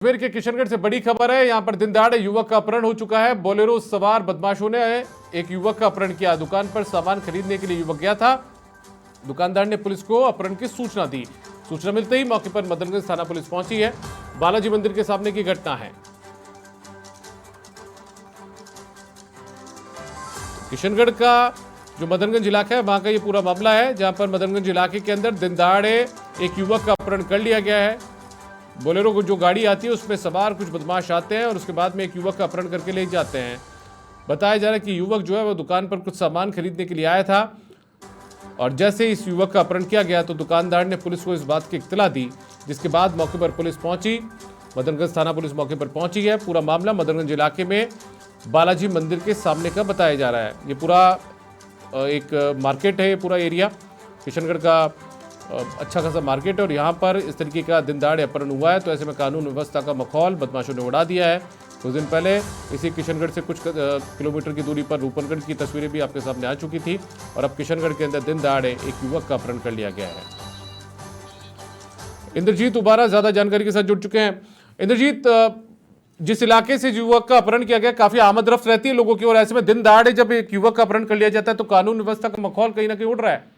कश्मीर के किशनगढ़ से बड़ी खबर है। यहां पर दिन दहाड़े युवक का अपहरण हो चुका है। बोलेरो सवार बदमाशों ने एक युवक का अपहरण किया। दुकान पर सामान खरीदने के लिए युवक गया था। दुकानदार ने पुलिस को अपहरण की सूचना दी। सूचना मिलते ही मौके पर मदनगंज थाना पुलिस पहुंची है। बालाजी मंदिर के सामने की घटना है। किशनगढ़ का जो मदनगंज इलाका है वहां का ये पूरा मामला है, जहां पर मदनगंज इलाके के अंदर दिन दहाड़े एक युवक का अपहरण कर लिया गया है। बोलेरो को जो गाड़ी आती है उसमें सवार कुछ बदमाश आते हैं और उसके बाद में एक युवक का अपहरण करके ले जाते हैं। बताया जा रहा है कि युवक जो है वो दुकान पर कुछ सामान खरीदने के लिए आया था और जैसे इस युवक का अपहरण किया गया तो दुकानदार ने पुलिस को इस बात की इत्तला दी, जिसके बाद मौके पर पुलिस पहुंची। मदनगंज थाना पुलिस मौके पर पहुंची है। पूरा मामला मदनगंज इलाके में बालाजी मंदिर के सामने का बताया जा रहा है। ये पूरा एक मार्केट है, ये पूरा एरिया किशनगढ़ का अच्छा खासा मार्केट है और यहाँ पर इस तरीके का दिन दहाड़े अपहरण हुआ है। तो ऐसे में कानून व्यवस्था का माहौल बदमाशों ने उड़ा दिया है। कुछ दिन पहले इसी किशनगढ़ से कुछ किलोमीटर की दूरी पर रूपनगढ़ की तस्वीरें भी आपके सामने आ चुकी थी और अब किशनगढ़ के अंदर दिन दहाड़े एक युवक का अपहरण कर लिया गया है। इंद्रजीत उबारा ज्यादा जानकारी के साथ जुड़ चुके हैं। इंद्रजीत, जिस इलाके से युवक का अपहरण किया गया काफी आमद रफ्त रहती है लोगों की और ऐसे में दिन दहाड़े जब एक युवक का अपहरण कर लिया जाता है तो कानून व्यवस्था का माहौल कहीं ना कहीं उड़ रहा है।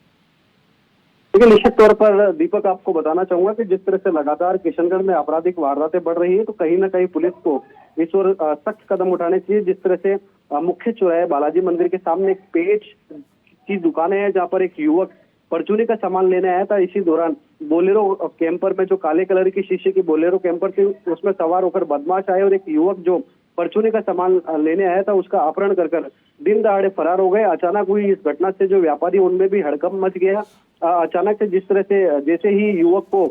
देखिए, निश्चित तौर पर दीपक आपको बताना चाहूंगा कि जिस तरह से लगातार किशनगढ़ में आपराधिक वारदातें बढ़ रही है तो कहीं ना कहीं पुलिस को इस ओर सख्त कदम उठाने चाहिए। जिस तरह से मुख्य चौराहे बालाजी मंदिर के सामने एक पेच की दुकानें हैं जहां पर एक युवक परचूनी का सामान लेने आया था। इसी दौरान बोलेरो कैंपर में जो काले कलर की शीशे की बोलेरो कैंपर थी उसमें सवार होकर बदमाश आए और एक युवक जो परचूनी का सामान लेने आया था उसका अपहरण कर दिन दहाड़े फरार हो गए। अचानक हुई इस घटना से जो व्यापारी उनमें भी हड़कंप मच गया। अचानक से जिस तरह से जैसे ही युवक को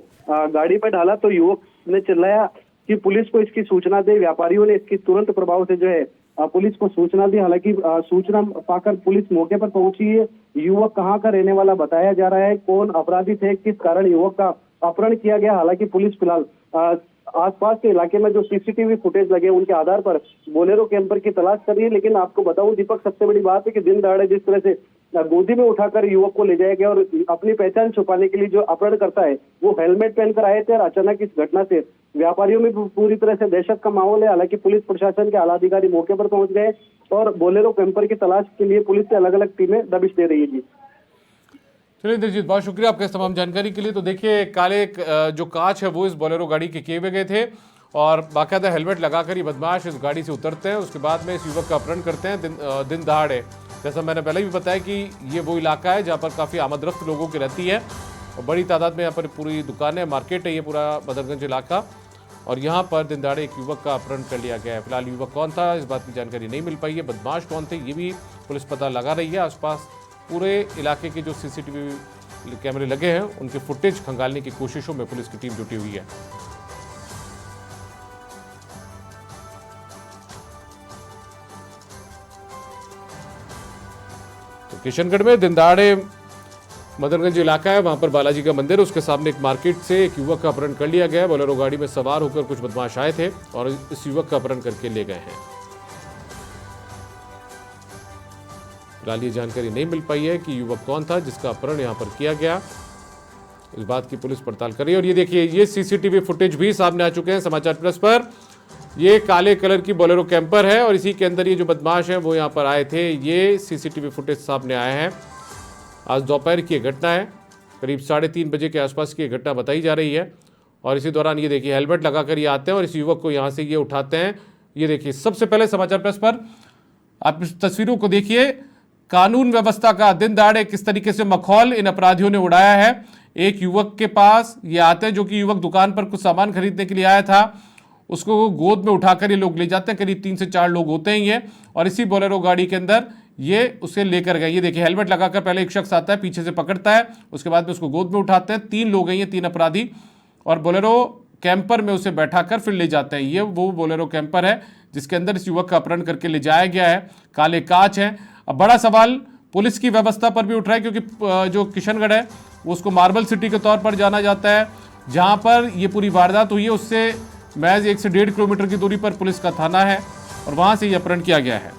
गाड़ी पर डाला तो युवक ने चिल्लाया कि पुलिस को इसकी सूचना दे। व्यापारियों ने इसकी तुरंत प्रभाव से जो है पुलिस को सूचना दी। हालांकि सूचना पाकर पुलिस मौके पर पहुंची है। युवक कहाँ का रहने वाला बताया जा रहा है, कौन अपराधी थे, किस कारण युवक का अपहरण किया गया। हालांकि पुलिस फिलहाल आसपास के इलाके में जो सीसीटीवी फुटेज लगे उनके आधार पर बोलेरो कैंपर की तलाश कर रही है। लेकिन आपको बताऊं दीपक, सबसे बड़ी बात है कि दिन दहाड़े जिस तरह से गोदी में उठाकर युवक को ले जाया गया और अपनी पहचान छुपाने के लिए जो अपहरण करता है वो हेलमेट पहनकर आए थे और अचानक इस घटना से व्यापारियों में पूरी तरह से दहशत का माहौल है। हालांकि पुलिस प्रशासन के आला अधिकारी मौके पर पहुंच गए और बोलेरो कैंपर की तलाश के लिए पुलिस से अलग अलग टीमें दबिश दे रही है। जी चलिए इंद्रजीत, बहुत शुक्रिया आपके तमाम जानकारी के लिए। तो देखिए, काले जो कांच है वो इस बोलेरो गाड़ी के किए हुए गए थे और बाकायदा हेलमेट लगाकर ये बदमाश इस गाड़ी से उतरते हैं। उसके बाद में इस युवक का अपहरण करते हैं दिन दहाड़े। जैसा मैंने पहले भी बताया कि ये वो इलाका है जहाँ पर काफ़ी आमदरफ्त लोगों की रहती है और बड़ी तादाद में यहाँ पर पूरी दुकानें, मार्केट है ये पूरा मदनगंज इलाका और यहाँ पर दिन दहाड़े एक युवक का अपहरण कर लिया गया है। फिलहाल युवक कौन था इस बात की जानकारी नहीं मिल पाई है। बदमाश कौन थे ये भी पुलिस पता लगा रही है। आसपास पूरे इलाके के जो सीसीटीवी कैमरे लगे हैं उनके फुटेज खंगालने की कोशिशों में पुलिस की टीम जुटी हुई है। तो किशनगढ़ में दिन दहाड़े मदनगंज इलाका है, वहां पर बालाजी का मंदिर, उसके सामने एक मार्केट से एक युवक का अपहरण कर लिया गया है। बोलेरो गाड़ी में सवार होकर कुछ बदमाश आए थे और इस युवक का अपहरण करके ले गए हैं। फिलहाल ये जानकारी नहीं मिल पाई है कि युवक कौन था जिसका अपहरण यहां पर किया गया। इस बात की पुलिस पड़ताल कर रही है और ये देखिए, ये सीसीटीवी फुटेज भी सामने आ चुके हैं समाचार प्लस पर। ये काले कलर की बोलेरो कैंपर है और इसी के अंदर ये जो बदमाश हैं वो यहाँ पर आए थे। ये सीसीटीवी फुटेज सामने आए हैं। आज दोपहर की घटना है, करीब 3:30 बजे के आसपास की घटना बताई जा रही है और इसी दौरान ये देखिए हेलमेट लगाकर ये आते हैं और इस युवक को यहाँ से ये उठाते हैं। ये देखिए, सबसे पहले समाचार प्लस पर आप इस तस्वीरों को देखिए। कानून व्यवस्था का दिन दहाड़े किस तरीके से माहौल इन अपराधियों ने उड़ाया है। एक युवक के पास ये आते हैं जो कि युवक दुकान पर कुछ सामान खरीदने के लिए आया था, उसको गोद में उठाकर ये लोग ले जाते हैं। करीब 3 से 4 लोग होते हैं ये और इसी बोलेरो गाड़ी के अंदर ये उसे लेकर गए। ये देखिए, हेलमेट लगाकर पहले एक शख्स आता है, पीछे से पकड़ता है, उसके बाद में उसको गोद में उठाते हैं। 3 लोग हैं ये, 3 अपराधी और बोलेरो कैंपर में उसे बैठाकर फिर ले जाते हैं। ये वो बोलेरो कैंपर है जिसके अंदर इस युवक का अपहरण करके ले जाया गया है। काले कांच है। अब बड़ा सवाल पुलिस की व्यवस्था पर भी उठ रहा है क्योंकि जो किशनगढ़ है उसको मार्बल सिटी के तौर पर जाना जाता है। जहां पर ये पूरी वारदात हुई है उससे महज 1 से 1.5 किलोमीटर की दूरी पर पुलिस का थाना है और वहां से ये अपहरण किया गया है।